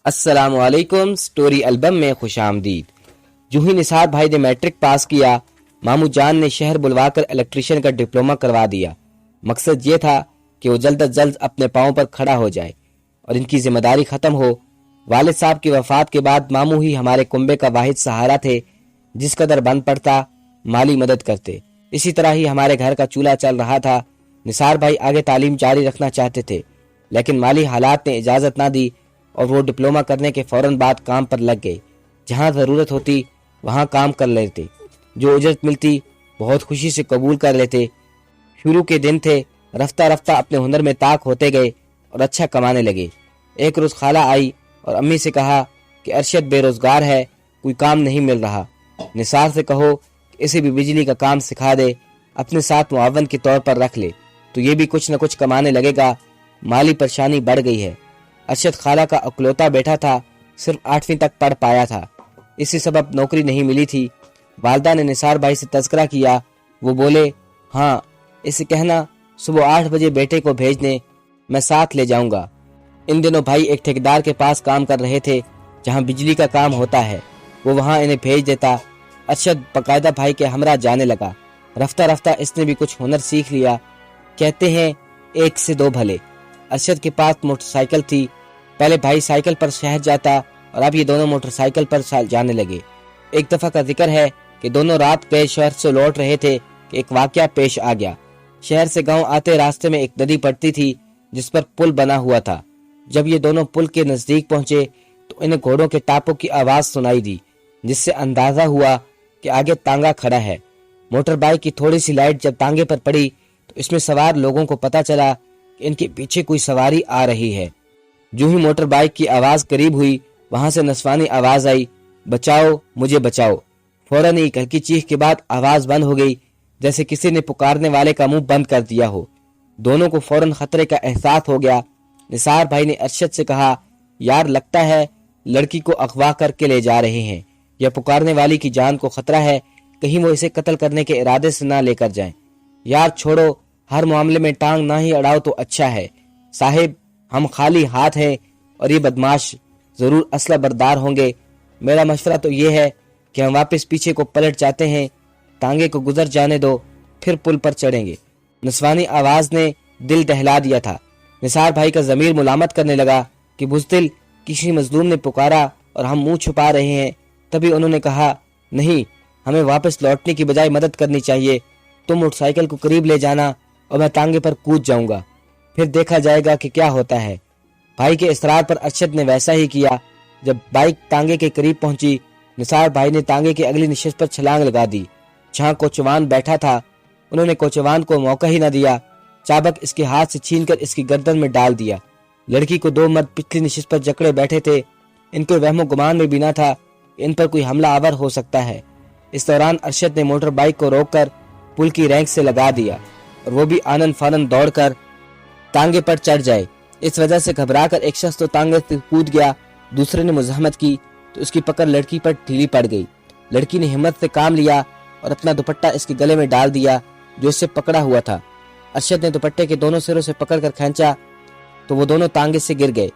السلام علیکم، story album میں خوش آمدید۔ جو ہی نثار بھائی نے میٹرک پاس کیا، مامو جان نے شہر بلوا کر الیکٹریشین کا ڈپلومہ کروا دیا۔ مقصد یہ تھا کہ وہ جلد از جلد اپنے پاؤں پر کھڑا ہو جائے اور ان کی ذمہ داری ختم ہو۔ والد صاحب کی وفات کے بعد مامو ہی ہمارے کنبے کا واحد سہارا تھے، جس قدر بند پڑتا مالی مدد کرتے۔ اسی طرح ہی ہمارے گھر کا چولہا چل رہا تھا۔ نثار بھائی آگے تعلیم جاری رکھنا چاہتے تھے، لیکن مالی حالات نے اجازت نہ دی اور وہ ڈپلومہ کرنے کے فوراً بعد کام پر لگ گئے۔ جہاں ضرورت ہوتی وہاں کام کر لیتے، جو اجرت ملتی بہت خوشی سے قبول کر لیتے۔ شروع کے دن تھے، رفتہ رفتہ اپنے ہنر میں طاق ہوتے گئے اور اچھا کمانے لگے۔ ایک روز خالہ آئی اور امی سے کہا کہ ارشد بے روزگار ہے، کوئی کام نہیں مل رہا، نثار سے کہو کہ اسے بھی بجلی کا کام سکھا دے، اپنے ساتھ معاون کے طور پر رکھ لے تو یہ بھی کچھ نہ کچھ کمانے لگے گا۔ مالی پریشانی بڑھ گئی ہے۔ ارشد خالہ کا اکلوتا بیٹا تھا، صرف 8ویں تک پڑھ پایا تھا، اسی سبب نوکری نہیں ملی تھی۔ والدہ نے نثار بھائی سے تذکرہ کیا، وہ بولے ہاں اسے کہنا صبح 8 بجے بیٹے کو بھیجنے، میں ساتھ لے جاؤں گا۔ ان دنوں بھائی ایک ٹھیکیدار کے پاس کام کر رہے تھے جہاں بجلی کا کام ہوتا ہے، وہ وہاں انہیں بھیج دیتا۔ ارشد باقاعدہ بھائی کے ہمراہ جانے لگا۔ رفتہ رفتہ اس نے بھی کچھ ہنر سیکھ لیا۔ کہتے ہیں 1 سے 2 بھلے۔ ارشد کے پاس موٹر سائیکل تھی، پہلے بھائی سائیکل پر شہر جاتا اور اب یہ دونوں موٹر سائیکل پر جانے لگے۔ ایک دفعہ کا ذکر ہے کہ دونوں رات پہ شہر سے لوٹ رہے تھے کہ ایک واقعہ پیش آ گیا۔ شہر سے گاؤں آتے راستے میں ایک ندی پڑتی تھی جس پر پل بنا ہوا تھا۔ جب یہ دونوں پل کے نزدیک پہنچے تو انہیں گھوڑوں کے ٹاپوں کی آواز سنائی دی، جس سے اندازہ ہوا کہ آگے تانگا کھڑا ہے۔ موٹر بائیک کی تھوڑی سی لائٹ جب تانگے پر پڑی تو اس میں سوار لوگوں کو پتہ چلا کہ ان کے پیچھے کوئی سواری آ رہی ہے۔ جو ہی موٹر بائیک کی آواز قریب ہوئی، وہاں سے نسوانی آواز آئی، بچاؤ مجھے بچاؤ۔ فوراً ایک ہلکی چیخ کے بعد آواز بند ہو گئی، جیسے کسی نے پکارنے والے کا منہ بند کر دیا ہو۔ دونوں کو فوراً خطرے کا احساس ہو گیا۔ نثار بھائی نے ارشد سے کہا، یار لگتا ہے لڑکی کو اغوا کر کے لے جا رہے ہیں، یا پکارنے والی کی جان کو خطرہ ہے، کہیں وہ اسے قتل کرنے کے ارادے سے نہ لے کر جائیں۔ یار چھوڑو، ہر معاملے میں ٹانگ نہ ہی اڑاؤ تو اچھا ہے۔ صاحب ہم خالی ہاتھ ہیں اور یہ بدماش ضرور اسلحہ بردار ہوں گے۔ میرا مشورہ تو یہ ہے کہ ہم واپس پیچھے کو پلٹ جاتے ہیں، تانگے کو گزر جانے دو، پھر پل پر چڑھیں گے۔ نسوانی آواز نے دل دہلا دیا تھا۔ نثار بھائی کا ضمیر ملامت کرنے لگا کہ بزدل، کسی مظلوم نے پکارا اور ہم منہ چھپا رہے ہیں۔ تبھی انہوں نے کہا، نہیں، ہمیں واپس لوٹنے کی بجائے مدد کرنی چاہیے۔ تم موٹر سائیکل کو قریب لے جانا اور میں تانگے پر کود جاؤں گا، پھر دیکھا جائے گا کہ کیا ہوتا ہے۔ بھائی کے اصرار پر ارشد نے ویسا ہی کیا۔ جب بائک تانگے کے قریب پہنچی، نثار بھائی نے تانگے کی اگلی نشست پر چھلانگ لگا دی جہاں کوچوان بیٹھا تھا۔ انہوں نے کوچوان کو موقع ہی نہ دیا، چابک اس کے ہاتھ سے چھین کر اس کی گردن میں ڈال دیا۔ لڑکی کو 2 مرد پچھلی نشست پر جکڑے بیٹھے تھے۔ ان کو وہم و گمان میں بھی نہ تھا کہ ان پر کوئی حملہ آور ہو سکتا ہے۔ اس دوران ارشد نے موٹر بائیک کو روک کر پل کی رینک سے لگا دیا اور وہ بھی آنن فانن دوڑ کر تانگے پر چڑھ جائے۔ اس وجہ سے گھبرا کر ایک شخص تو تانگے سے کود گیا، دوسرے نے مزاحمت کی تو اس کی پکڑ لڑکی پر ڈھیلی پڑ گئی۔ لڑکی نے ہمت سے کام لیا اور اپنا دوپٹہ اس کے گلے میں ڈال دیا جو اس سے پکڑا ہوا تھا۔ ارشد نے دوپٹے کے دونوں سروں سے پکڑ کر کھینچا تو وہ دونوں تانگے سے گر گئے۔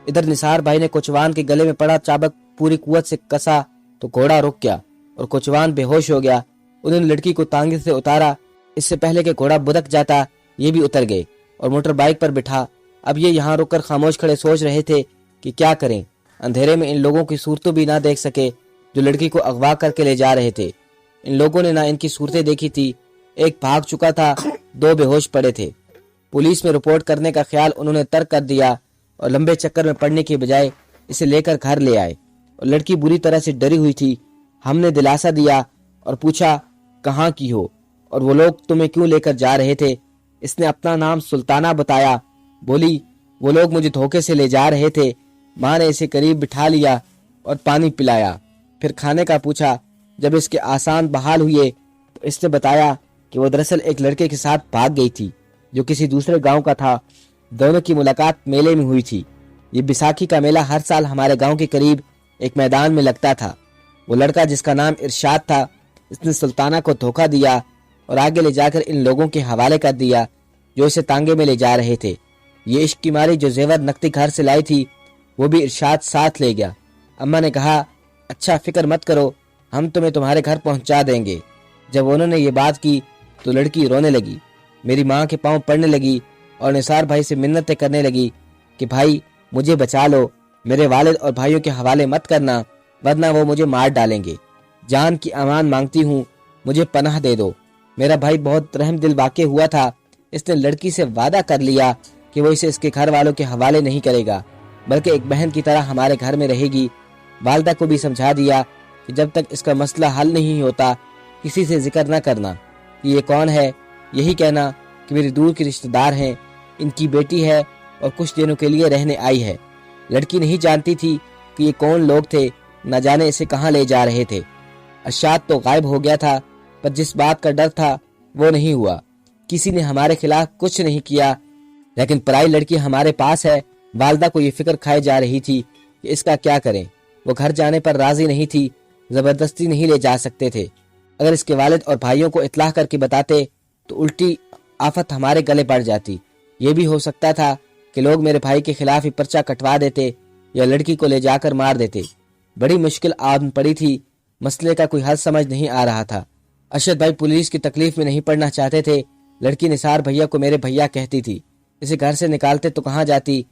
ادھر نثار بھائی نے کوچوان کے گلے میں پڑا چابک پوری قوت سے کسا تو گھوڑا رک گیا اور کوچوان بے ہوش ہو گیا۔ انہوں نے لڑکی کو تانگے سے اتارا، اس سے پہلے کہ گھوڑا بدک جاتا یہ بھی اتر گئے اور موٹر بائیک پر بٹھا۔ اب یہ یہاں رک کر خاموش کھڑے سوچ رہے تھے کہ کیا کریں۔ اندھیرے میں ان لوگوں کی صورتوں بھی نہ دیکھ سکے جو لڑکی کو اغوا کر کے لے جا رہے تھے۔ ان لوگوں نے نہ ان کی صورتیں دیکھی تھی، ایک بھاگ چکا تھا، 2 بے ہوش پڑے تھے۔ پولیس میں رپورٹ کرنے کا خیال انہوں نے ترک کر دیا اور لمبے چکر میں پڑنے کی بجائے اسے لے کر گھر لے آئے۔ اور لڑکی بری طرح سے ڈری ہوئی تھی۔ ہم نے دلاسا دیا اور پوچھا کہاں کی ہو اور وہ لوگ تمہیں کیوں لے کر جا رہے تھے۔ اس نے اپنا نام سلطانہ بتایا۔ بولی وہ لوگ مجھے دھوکے سے لے جا رہے تھے۔ ماں نے اسے قریب بٹھا لیا اور پانی پلایا، پھر کھانے کا پوچھا۔ جب اس کے آسان بحال ہوئے تو اس نے بتایا کہ وہ دراصل ایک لڑکے کے ساتھ بھاگ گئی تھی جو کسی دوسرے گاؤں کا تھا۔ دونوں کی ملاقات میلے میں ہوئی تھی۔ یہ بیساکھی کا میلہ ہر سال ہمارے گاؤں کے قریب ایک میدان میں لگتا تھا۔ وہ لڑکا جس کا نام ارشاد تھا، اس نے سلطانہ کو دھوکہ دیا اور آگے لے جا کر ان لوگوں کے حوالے کر دیا جو اسے تانگے میں لے جا رہے تھے۔ یہ عشق کی ماری جو زیور نقدی گھر سے لائی تھی وہ بھی ارشاد ساتھ لے گیا۔ اماں نے کہا اچھا فکر مت کرو، ہم تمہیں تمہارے گھر پہنچا دیں گے۔ جب انہوں نے یہ بات کی تو لڑکی رونے لگی، میری ماں کے پاؤں پڑنے لگی اور نثار بھائی سے منتیں کرنے لگی کہ بھائی مجھے بچا لو، میرے والد اور بھائیوں کے حوالے مت کرنا ورنہ وہ مجھے مار ڈالیں گے، جان کی امان مانگتی ہوں، مجھے پناہ دے دو۔ میرا بھائی بہت رحم دل واقع ہوا تھا، اس نے لڑکی سے وعدہ کر لیا کہ وہ اسے اس کے گھر والوں کے حوالے نہیں کرے گا بلکہ ایک بہن کی طرح ہمارے گھر میں رہے گی۔ والدہ کو بھی سمجھا دیا کہ جب تک اس کا مسئلہ حل نہیں ہوتا کسی سے ذکر نہ کرنا کہ یہ کون ہے، یہی کہنا کہ میری دور کی رشتہ دار ہیں، ان کی بیٹی ہے اور کچھ دنوں کے لیے رہنے آئی ہے۔ لڑکی نہیں جانتی تھی کہ یہ کون لوگ تھے، نہ جانے اسے کہاں لے جا رہے تھے۔ ارشاد تو غائب ہو گیا تھا پر جس بات کا ڈر تھا وہ نہیں ہوا، کسی نے ہمارے خلاف کچھ نہیں کیا، لیکن پرائی لڑکی ہمارے پاس ہے۔ والدہ کو یہ فکر کھائے جا رہی تھی کہ اس کا کیا کریں، وہ گھر جانے پر راضی نہیں تھی، زبردستی نہیں لے جا سکتے تھے، اگر اس کے والد اور بھائیوں کو اطلاع کر کے بتاتے تو الٹی آفت ہمارے گلے پڑ جاتی۔ یہ بھی ہو سکتا تھا کہ لوگ میرے بھائی کے خلاف ہی پرچہ کٹوا دیتے یا لڑکی کو لے جا کر مار دیتے۔ بڑی مشکل آن پڑی تھی، مسئلے کا کوئی حل سمجھ نہیں آ رہا تھا۔ ارشد بھائی پولیس کی تکلیف میں نہیں پڑنا چاہتے تھے، لڑکی نثار بھیا کو میرے بھیا کہتی تھی، اسے گھر سے نکالتے تو کہاں جاتی۔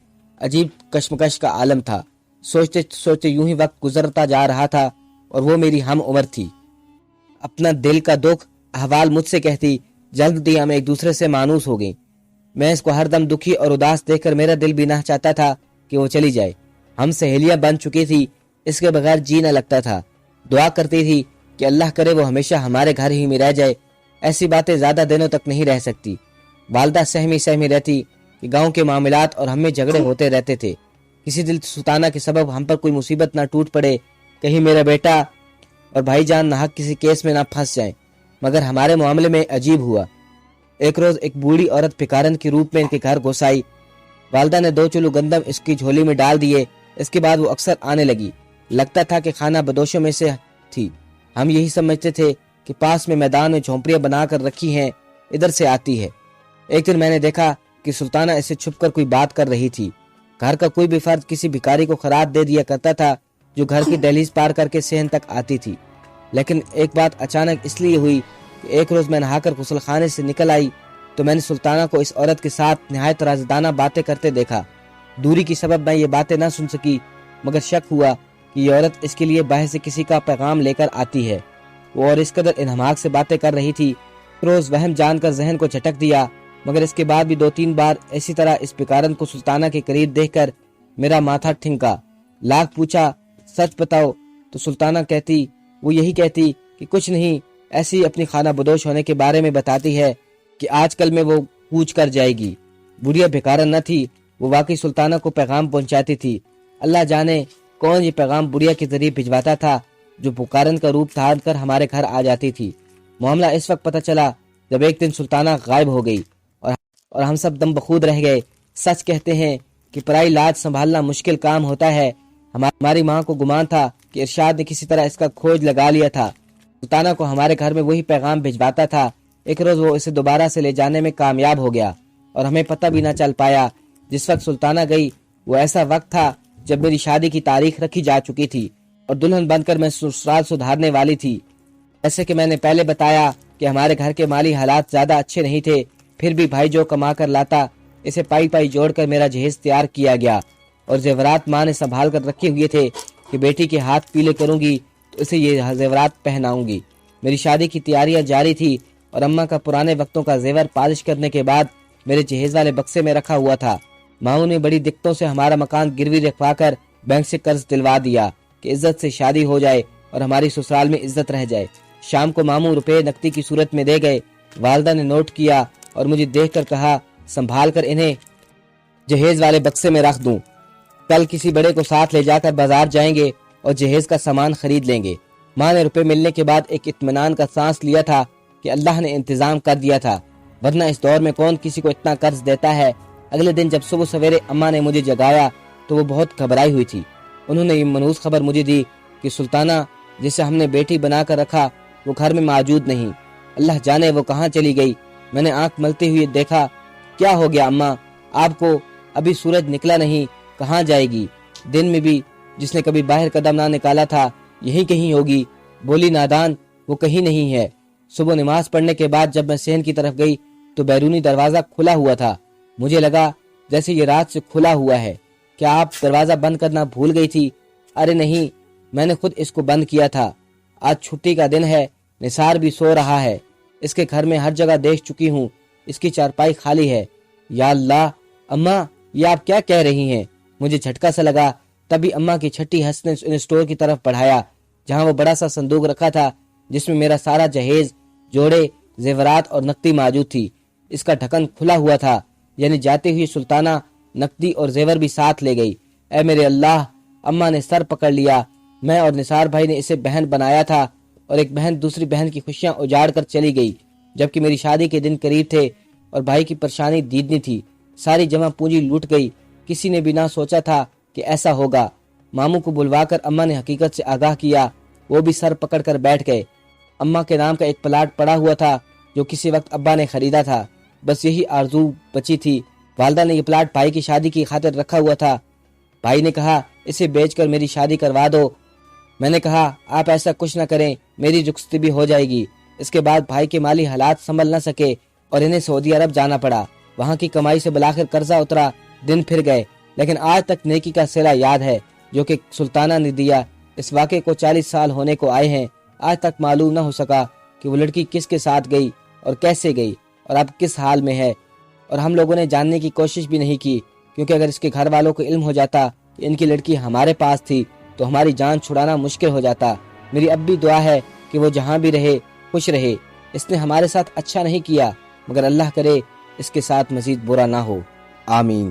عجیب کشمکش کا عالم تھا، سوچتے سوچتے یوں ہی وقت گزرتا جا رہا تھا اور وہ میری ہم عمر تھی۔ اپنا دل کا دکھ احوال مجھ سے کہتی، جلد ہی ہم ایک دوسرے سے مانوس ہو گئیں۔ میں اس کو ہر دم دکھی اور اداس دیکھ کر میرا دل بھی نہ چاہتا تھا کہ وہ چلی جائے۔ ہم سہیلیاں بن چکی تھی، اس کے بغیر جی نہ لگتا تھا۔ دعا کرتی تھی کہ اللہ کرے وہ ہمیشہ ہمارے گھر ہی میں رہ جائے، ایسی باتیں زیادہ دنوں تک نہیں رہ سکتی۔ والدہ سہمی رہتی کہ گاؤں کے معاملات اور ہم میں جھگڑے ہوتے رہتے تھے، کسی دل سلطانہ کے سبب ہم پر کوئی مصیبت نہ ٹوٹ پڑے، کہیں میرا بیٹا اور بھائی جان ناحق کسی کیس میں نہ پھنس جائیں۔ مگر ہمارے معاملے میں عجیب ہوا۔ ایک روز ایک بوڑھی عورت پکارن کے روپ میں ان کے گھر گھس آئی۔ والدہ نے 2 چلو گندم اس کی جھولی میں ڈال دیے، اس کے بعد وہ اکثر آنے لگی، لگتا تھا کہ خانہ بدوشوں میں سے تھی۔ ہم یہی سمجھتے تھے کہ پاس میں میدان میں جھونپڑیاں بنا کر رکھی ہیں، ادھر سے آتی ہے۔ ایک دن میں نے دیکھا کہ سلطانہ اسے چھپ کر کوئی بات کر رہی تھی۔ گھر کا کوئی بھی فرد کسی بھکاری کو خیرات دے دیا کرتا تھا جو گھر کی دہلیز پار کر کے صحن تک آتی تھی، لیکن ایک بات اچانک اس لیے ہوئی کہ ایک روز میں نہا کر غسل خانے سے نکل آئی تو میں نے سلطانہ کو اس عورت کے ساتھ نہایت رازدانہ باتیں کرتے دیکھا۔ دوری کی سبب میں یہ باتیں نہ سن سکی، مگر شک ہوا کہ یہ عورت اس کے لیے باہر سے کسی کا پیغام لے کر آتی ہے۔ وہ اور اس قدر انہماک سے باتیں کر رہی تھی، روز وہم جان کر ذہن کو جھٹک دیا، مگر اس کے بعد بھی 2-3 بار اسی طرح اس بیکارن کو سلطانہ کے قریب دیکھ کر میرا ماتھا ٹھنکا۔ لاکھ پوچھا سچ بتاؤ تو سلطانہ کہتی، وہ یہی کہتی کہ کچھ نہیں، ایسی اپنی خانہ بدوش ہونے کے بارے میں بتاتی ہے کہ آج کل میں وہ کوچ کر جائے گی۔ بڑھیا بیکارن نہ تھی، وہ واقعی سلطانہ کو پیغام پہنچاتی تھی۔ اللہ جانے کون یہ پیغام بڑھیا کے ذریعے بھجواتا تھا جو بیکارن کا روپ دھار کر ہمارے گھر آ جاتی تھی۔ معاملہ اس وقت پتہ چلا جب ایک دن سلطانہ غائب ہو گئی اور ہم سب دم بخود رہ گئے۔ سچ کہتے ہیں کہ پرائی لاج سنبھالنا مشکل کام ہوتا ہے۔ ہماری ماں کو گمان تھا کہ ارشاد نے کسی طرح اس کا کھوج لگا لیا تھا، سلطانہ کو ہمارے گھر میں وہی پیغام بھجواتا تھا۔ ایک روز وہ اسے دوبارہ سے لے جانے میں کامیاب ہو گیا اور ہمیں پتہ بھی نہ چل پایا۔ جس وقت سلطانہ گئی وہ ایسا وقت تھا جب میری شادی کی تاریخ رکھی جا چکی تھی اور دلہن بن کر میں سسرال سدھارنے والی تھی۔ جیسے کہ میں نے پہلے بتایا کہ ہمارے گھر کے مالی حالات زیادہ اچھے نہیں تھے، پھر بھی بھائی جو کما کر لاتا اسے پائی جوڑ کر میرا جہیز تیار کیا گیا اور زیورات ماں نے سنبھال کر رکھے ہوئے تھے کہ بیٹی کے ہاتھ پیلے کروں گی تو اسے یہ زیورات پہناؤں گی۔ میری شادی کی تیاریاں جاری تھی اور اماں کا پرانے وقتوں کا زیور پالش کرنے کے بعد میرے جہیز والے بکسے میں رکھا ہوا تھا۔ ماؤں نے بڑی دقتوں سے ہمارا مکان گروی رکھوا کر بینک سے قرض دلوا دیا کہ عزت سے شادی ہو جائے اور ہماری سسرال میں عزت رہ جائے۔ شام کو ماموں روپے نقدی کی صورت میں دے گئے۔ والدہ نے نوٹ کیا اور مجھے دیکھ کر کہا، سنبھال کر انہیں جہیز والے بکسے میں رکھ دوں، کل کسی بڑے کو ساتھ لے جا کر بازار جائیں گے اور جہیز کا سامان خرید لیں گے۔ ماں نے روپے ملنے کے بعد ایک اطمینان کا سانس لیا تھا کہ اللہ نے انتظام کر دیا تھا، ورنہ اس دور میں کون کسی کو اتنا قرض دیتا ہے۔ اگلے دن جب صبح سویرے اماں نے مجھے جگایا تو وہ بہت گھبرائی ہوئی تھی۔ انہوں نے یہ منحوس خبر مجھے دی کہ سلطانہ جسے ہم نے بیٹی بنا کر رکھا وہ گھر میں موجود نہیں، اللہ جانے وہ کہاں چلی گئی۔ میں نے آنکھ ملتے ہوئے دیکھا، کیا ہو گیا اماں، آپ کو ابھی سورج نکلا نہیں، کہاں جائے گی؟ دن میں بھی جس نے کبھی باہر قدم نہ نکالا تھا یہی کہیں ہوگی۔ بولی نادان، وہ کہیں نہیں ہے۔ صبح نماز پڑھنے کے بعد جب میں صحن کی طرف گئی تو بیرونی دروازہ کھلا ہوا تھا۔ مجھے لگا جیسے یہ رات سے کھلا ہوا ہے۔ کیا آپ دروازہ بند کرنا بھول گئی تھی؟ ارے نہیں، میں نے خود اس کو بند کیا تھا۔ آج چھٹی کا دن ہے، نثار بھی سو رہا ہے۔ اس کے گھر میں ہر جگہ دیکھ چکی ہوں، اس کی چارپائی خالی ہے۔ یا اللہ، اماں یہ آپ کیا کہہ رہی ہیں؟ مجھے جھٹکا سا لگا۔ تبھی اماں کی چھٹی ہنس نے ان اسٹور کی طرف بڑھایا جہاں وہ بڑا سا صندوق رکھا تھا جس میں میرا سارا جہیز، جوڑے، زیورات اور نقدی موجود تھی۔ اس کا ڈھکن کھلا ہوا تھا، یعنی جاتے ہوئے سلطانہ نقدی اور زیور بھی ساتھ لے گئی۔ اے میرے اللہ! اماں نے سر پکڑ لیا۔ میں اور نثار بھائی نے اسے بہن بنایا تھا اور ایک بہن دوسری بہن کی خوشیاں اجاڑ کر چلی گئی، جبکہ میری شادی کے دن قریب تھے اور بھائی کی پریشانی دیدنی تھی۔ ساری جمع پونجی لوٹ گئی۔ کسی نے بھی نہ سوچا تھا کہ ایسا ہوگا۔ ماموں کو بلوا کر اماں نے حقیقت سے آگاہ کیا۔ وہ بھی سر پکڑ کر بیٹھ گئے۔ اماں کے نام کا ایک پلاٹ پڑا ہوا تھا جو کسی وقت ابا نے خریدا تھا۔ بس یہی آرزو بچی تھی۔ والدہ نے یہ پلاٹ بھائی کی شادی کی خاطر رکھا ہوا تھا۔ بھائی نے کہا اسے بیچ کر میری شادی کروا دو۔ میں نے کہا آپ ایسا کچھ نہ کریں، میری رخصتی بھی ہو جائے گی۔ اس کے بعد بھائی کے مالی حالات سنبھل نہ سکے اور انہیں سعودی عرب جانا پڑا۔ وہاں کی کمائی سے بلاخر قرضہ اترا، دن پھر گئے، لیکن آج تک نیکی کا صلہ یاد ہے جو کہ سلطانہ نے دیا۔ اس واقعے کو 40 سال ہونے کو آئے ہیں، آج تک معلوم نہ ہو سکا کہ وہ لڑکی کس کے ساتھ گئی اور کیسے گئی اور اب کس حال میں ہے، اور ہم لوگوں نے جاننے کی کوشش بھی نہیں کی، کیونکہ اگر اس کے گھر والوں کو علم ہو جاتا کہ ان کی لڑکی ہمارے پاس تھی تو ہماری جان چھڑانا مشکل ہو جاتا۔ میری اب بھی دعا ہے کہ وہ جہاں بھی رہے خوش رہے۔ اس نے ہمارے ساتھ اچھا نہیں کیا، مگر اللہ کرے اس کے ساتھ مزید برا نہ ہو، آمین۔